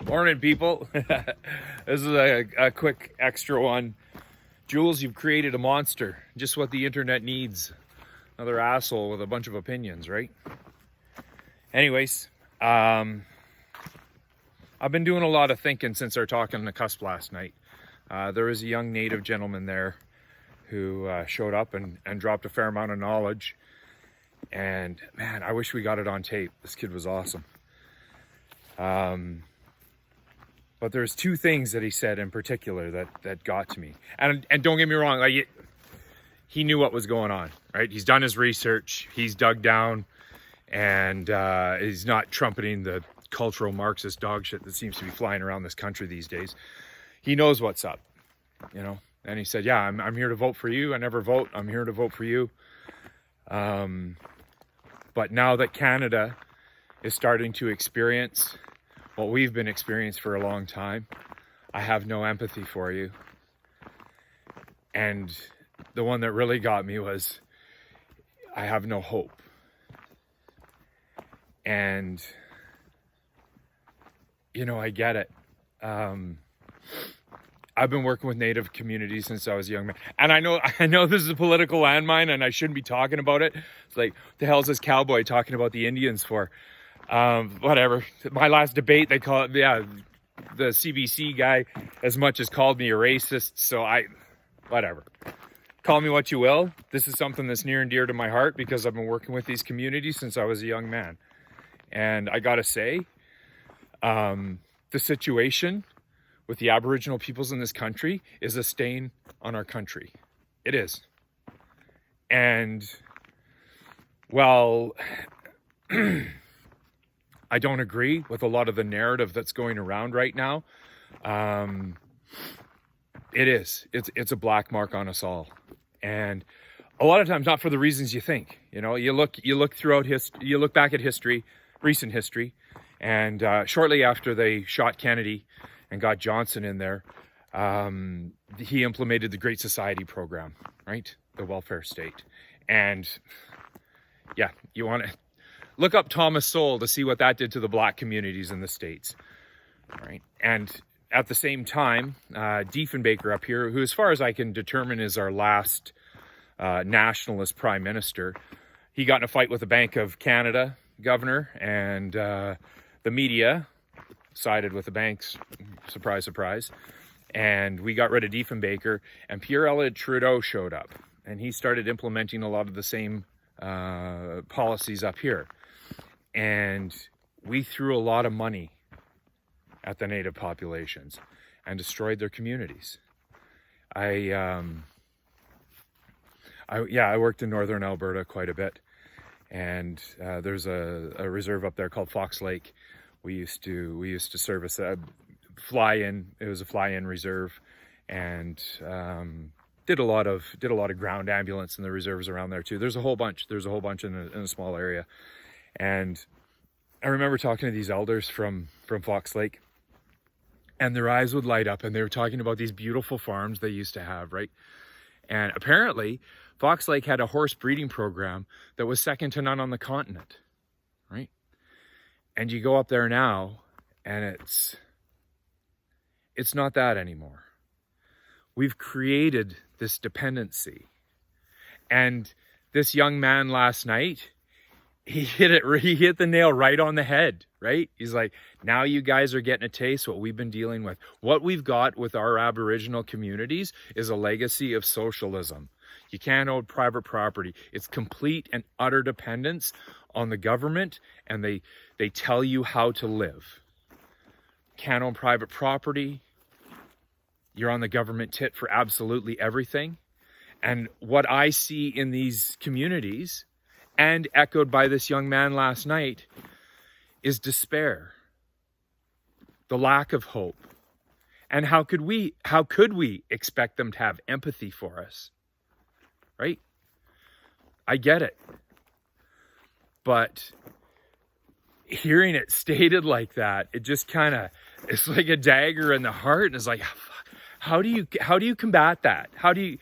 Morning, people. This is a quick extra one. Jules, you've created a monster. Just what the internet needs. Another asshole with a bunch of opinions, right? Anyways, I've been doing a lot of thinking since our talk on Nakusp last night. There was a young native gentleman there who showed up and dropped a fair amount of knowledge. And man, I wish we got it on tape. This kid was awesome. But there's two things that he said in particular that got to me. And don't get me wrong, like he knew what was going on, right? He's done his research, he's dug down, and he's not trumpeting the cultural Marxist dog shit that seems to be flying around this country these days. He knows what's up, you know? And he said, yeah, I'm here to vote for you. I never vote. I'm here to vote for you. But now that Canada is starting to experience what we've been experiencing for a long time, I have no empathy for you. And the one that really got me was, I have no hope. And, you know, I get it. I've been working with Native communities since I was a young man. And I know this is a political landmine and I shouldn't be talking about it. It's like, what the hell is this cowboy talking about the Indians for? Whatever. My last debate, they call it, the CBC guy as much as called me a racist. So whatever. Call me what you will. This is something that's near and dear to my heart because I've been working with these communities since I was a young man. And I gotta say, the situation with the Aboriginal peoples in this country is a stain on our country. It is. And, well, I don't agree with a lot of the narrative that's going around right now. It is. It's a black mark on us all. And a lot of times not for the reasons you think. You know, you look throughout history, you look back at history, recent history, and shortly after they shot Kennedy and got Johnson in there, he implemented the Great Society program, right? The welfare state. And yeah, you want to look up Thomas Sowell to see what that did to the black communities in the States, right? And at the same time, Diefenbaker up here, who as far as I can determine is our last nationalist prime minister, he got in a fight with the Bank of Canada governor, and the media sided with the banks, surprise, surprise. And we got rid of Diefenbaker, and Pierre Elliott Trudeau showed up, and he started implementing a lot of the same policies up here. And we threw a lot of money at the native populations and destroyed their communities. I worked in northern Alberta quite a bit, and there's a reserve up there called Fox Lake. We used to service a fly-in. It was a fly-in reserve, and did a lot of ground ambulance in the reserves around there too. There's a whole bunch in a small area. And I remember talking to these elders from Fox Lake, and their eyes would light up, and they were talking about these beautiful farms they used to have, right? And apparently Fox Lake had a horse breeding program that was second to none on the continent, right? And you go up there now, and it's not that anymore. We've created this dependency. And this young man last night, he hit the nail right on the head, right? He's like, now you guys are getting a taste what we've been dealing with. What we've got with our Aboriginal communities is a legacy of socialism. You can't own private property. It's complete and utter dependence on the government, and they tell you how to live. Can't own private property. You're on the government tit for absolutely everything. And what I see in these communities, and echoed by this young man last night, is despair, the lack of hope. And how could we expect them to have empathy for us? Right? I get it. But hearing it stated like that, it just kind of, it's like a dagger in the heart. And it's like, how do you combat that? How do you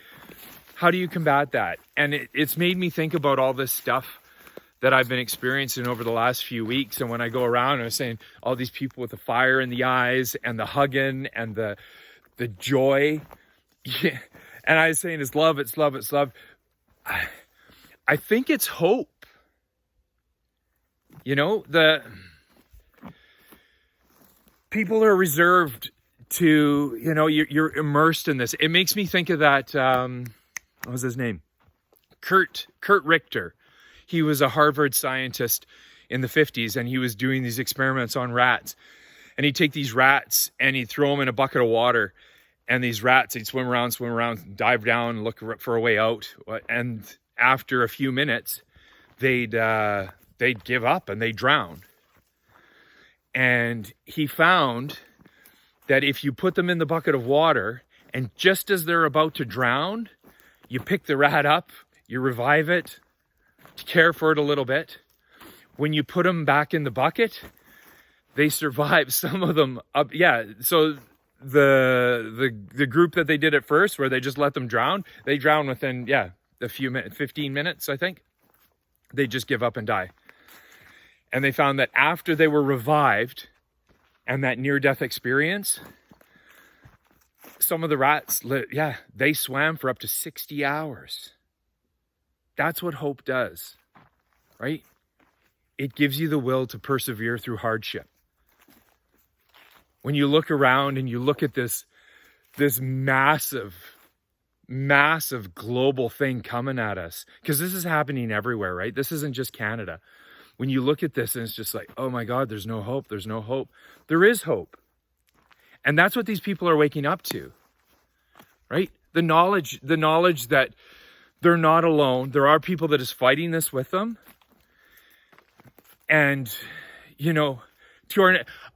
combat that? And it's made me think about all this stuff that I've been experiencing over the last few weeks. And when I go around, I was saying all these people with the fire in the eyes and the hugging and the joy. Yeah. And I was saying, it's love, it's love, it's love. I think it's hope. You know, the people are reserved to, you know, you're immersed in this. It makes me think of that, what was his name? Kurt Richter. He was a Harvard scientist in the 50s, and he was doing these experiments on rats. And he'd take these rats and he'd throw them in a bucket of water. And these rats, they'd swim around, dive down, look for a way out. And after a few minutes, they'd give up and they'd drown. And he found that if you put them in the bucket of water, and just as they're about to drown, you pick the rat up, you revive it, care for it a little bit. When you put them back in the bucket, they survive. Some of them up. Yeah. So the group that they did at first, where they just let them drown, they drown within, a few minutes, 15 minutes, I think. They just give up and die. And they found that after they were revived and that near-death experience, some of the rats, they swam for up to 60 hours. That's what hope does, right? It gives you the will to persevere through hardship. When you look around and you look at this massive global thing coming at us, because this is happening everywhere, right? This isn't just Canada. When you look at this and it's just like, oh my God, there's no hope. There's no hope. There is hope. And that's what these people are waking up to, right? The knowledge that they're not alone. There are people that is fighting this with them. And, you know,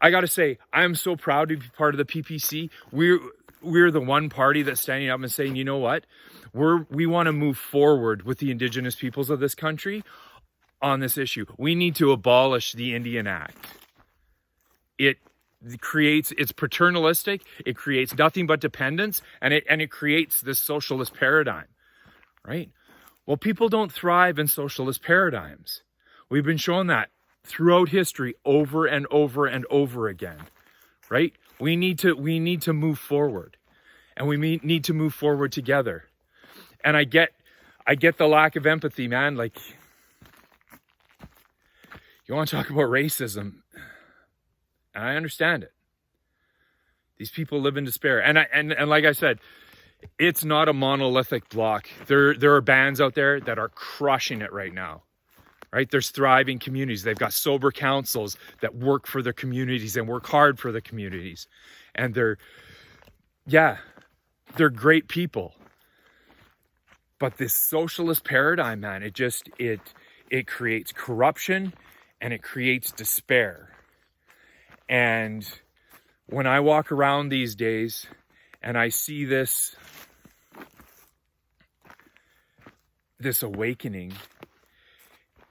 I got to say, I'm so proud to be part of the PPC. We're the one party that's standing up and saying, you know what? We want to move forward with the Indigenous peoples of this country on this issue. We need to abolish the Indian Act. It's paternalistic. It creates nothing but dependence, and it creates this socialist paradigm, right? Well, people don't thrive in socialist paradigms. We've been shown that throughout history over and over and over again, right? We need to move forward, and we need to move forward together. And I get the lack of empathy, man. Like, you want to talk about racism, and I understand it. These people live in despair, and like I said, it's not a monolithic block. There are bands out there that are crushing it right now, right? There's thriving communities. They've got sober councils that work for their communities and work hard for the communities, and they're great people. But this socialist paradigm, man, it creates corruption and it creates despair. And when I walk around these days and I see this awakening,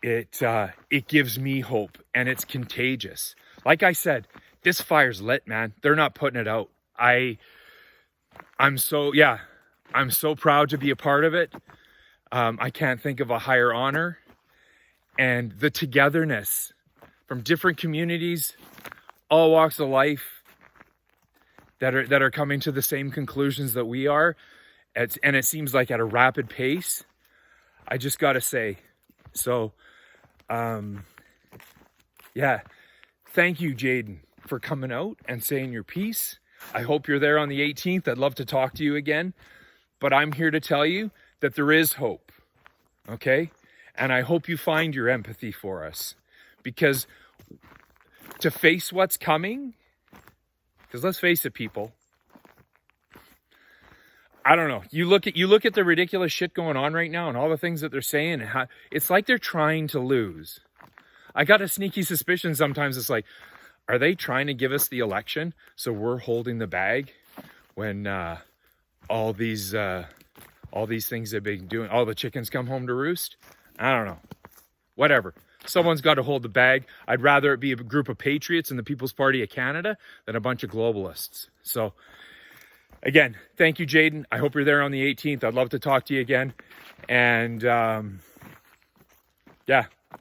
it gives me hope, and it's contagious. Like I said, this fire's lit, man. They're not putting it out. I'm so proud to be a part of it. I can't think of a higher honor. And the togetherness from different communities, all walks of life, that are coming to the same conclusions that we are. And it seems like at a rapid pace. I just got to say, so, thank you, Jayden, for coming out and saying your piece. I hope you're there on the 18th. I'd love to talk to you again. But I'm here to tell you that there is hope, okay? And I hope you find your empathy for us. Because to face what's coming, because let's face it, people, I don't know. You look at the ridiculous shit going on right now and all the things that they're saying, and how it's like they're trying to lose. I got a sneaky suspicion sometimes. It's like, are they trying to give us the election so we're holding the bag when all these things they've been doing, all the chickens come home to roost? I don't know. Whatever. Someone's got to hold the bag. I'd rather it be a group of patriots in the People's Party of Canada than a bunch of globalists. So, again, thank you, Jayden. I hope you're there on the 18th. I'd love to talk to you again. And,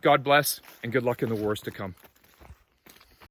God bless, and good luck in the wars to come.